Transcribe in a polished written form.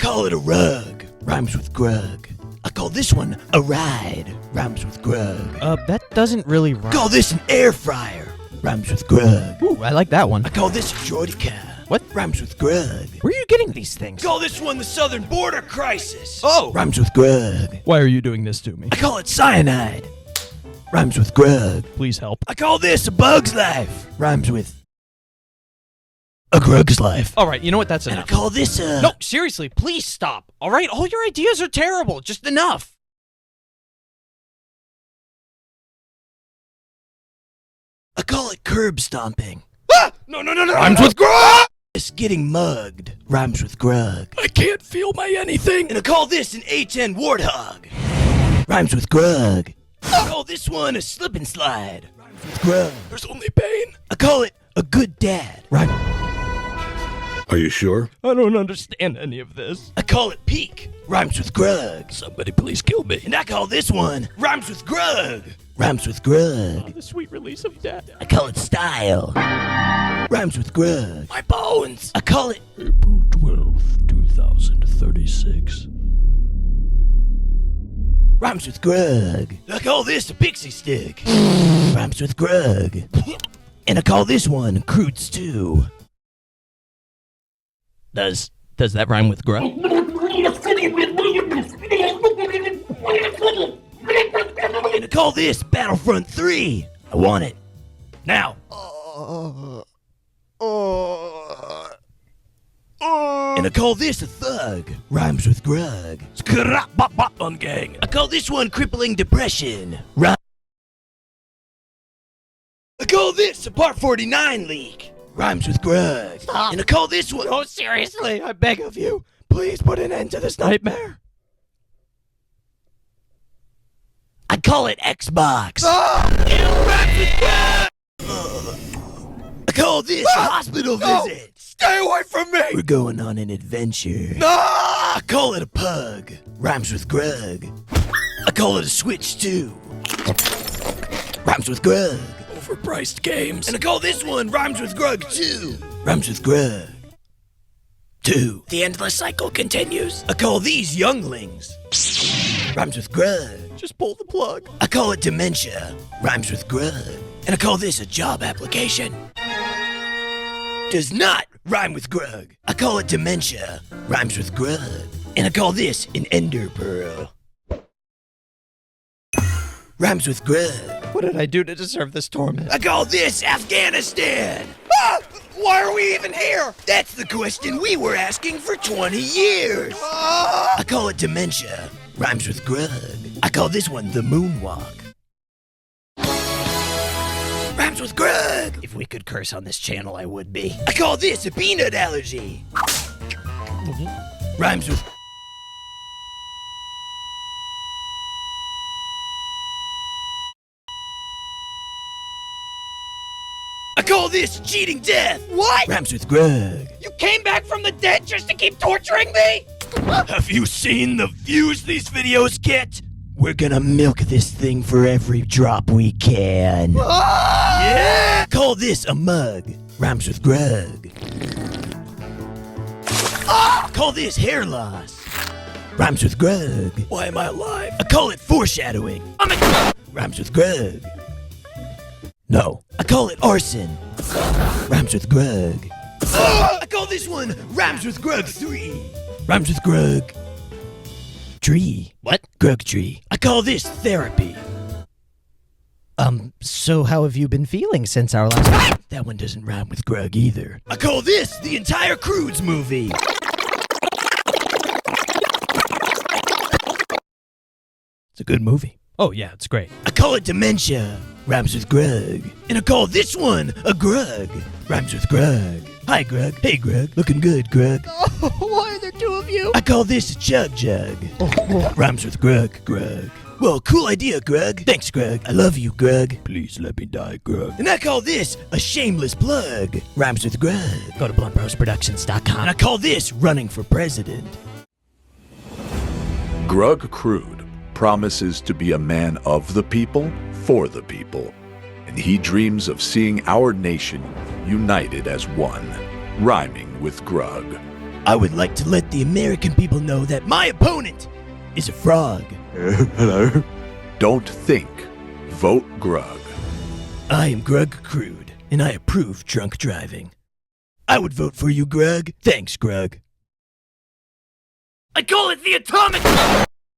call it a rug. Rhymes with grug. I call this one a ride. Rhymes with grug. That doesn't really rhyme. Call this an air fryer. Rhymes with grug. Ooh, I like that one. I call this a Jordica. What? Rhymes with grug. Where are you getting these things? Call this one the Southern Border Crisis. Oh! Rhymes with grug. Why are you doing this to me? I call it cyanide. Rhymes with grug. Please help. I call this a bug's life. Rhymes with a grug's life. All right, you know what? That's And I enough. call this a... No, seriously, please stop. All right? All your ideas are terrible. Just enough. I call it curb stomping. Ah! No. Rhymes with grug! It's getting mugged. Rhymes with grug. I can't feel my anything. And I call this an A10 warthog. Rhymes with grug. I call this one a slip and slide. Rhymes with grug. There's only pain. I call it a good dad. Are you sure? I don't understand any of this. I call it peak. Rhymes with grug. Somebody please kill me. And I call this one rhymes with grug. Rhymes with grug. The sweet release of death. I call it style. Rhymes with grug. My bones. I call it April 12th, 2036. rhymes with grug. I call this a pixie stick. Rhymes with grug. And I call this one crude stew. Does that rhyme with grug? And I call this Battlefront 3. I want it. Now. And I call this a thug. Rhymes with grug. On gang. I call this one crippling depression. I call this a Part 49 leak. Rhymes with grug. Stop. And I call this one... Oh, seriously, I beg of you. Please put an end to this nightmare. I call it Xbox. I call this a hospital visit. Stay away from me. We're going on an adventure. No! I call it a pug. Rhymes with grug. I call it a Switch 2. Rhymes with grug. Overpriced games. And I call this one Rhymes with grug 2. Rhymes with grug 2. The endless cycle continues. I call these younglings. Rhymes with grug. Just pull the plug. I call it dementia. Rhymes with grug. And I call this a job application. Does not rhyme with grug. I call it dementia. Rhymes with grug. And I call this an ender pearl. Rhymes with grug. What did I do to deserve this torment? I call this Afghanistan. Ah! Why are we even here? That's the question we were asking for 20 years. Ah! I call it dementia. Rhymes with grug. I call this one the moonwalk. Rhymes with grug. If we could curse on this channel, I would be. I call this a peanut allergy. Rhymes with... I call this cheating death. What? Rhymes with grug. You came back from the dead just to keep torturing me? Have you seen the views these videos get? We're gonna milk this thing for every drop we can. Ah! Yeah! Call this a mug. Rhymes with grug. Ah! Call this hair loss. Rhymes with grug. Why am I alive? I call it foreshadowing. Rhymes with grug. No. I call it arson. Rhymes with grug. I call this one Rhymes with grug 3. Rhymes with grug. Tree. What? Grug tree. I call this therapy. So how have you been feeling since our last... That one doesn't rhyme with grug either. I call this the entire Crudes movie. It's a good movie. Oh, yeah, it's great. I call it dementia. Rhymes with grug. And I call this one a grug. Rhymes with grug. Hi, Grug. Hey, Grug. Looking good, Grug. Oh, why are there two of you? I call this a chug jug. Rhymes with grug, Grug. Well, cool idea, Grug. Thanks, Grug. I love you, Grug. Please let me die, Grug. And I call this a shameless plug. Rhymes with grug. Go to bluntbrosproductions.com. And I call this running for president. Grug Crude promises to be a man of the people, for the people. And he dreams of seeing our nation united as one, rhyming with grug. I would like to let the American people know that my opponent is a frog. Hello. Don't think. Vote Grug. I am Grug Crude, and I approve drunk driving. I would vote for you, Grug. Thanks, Grug. I call it the atomic...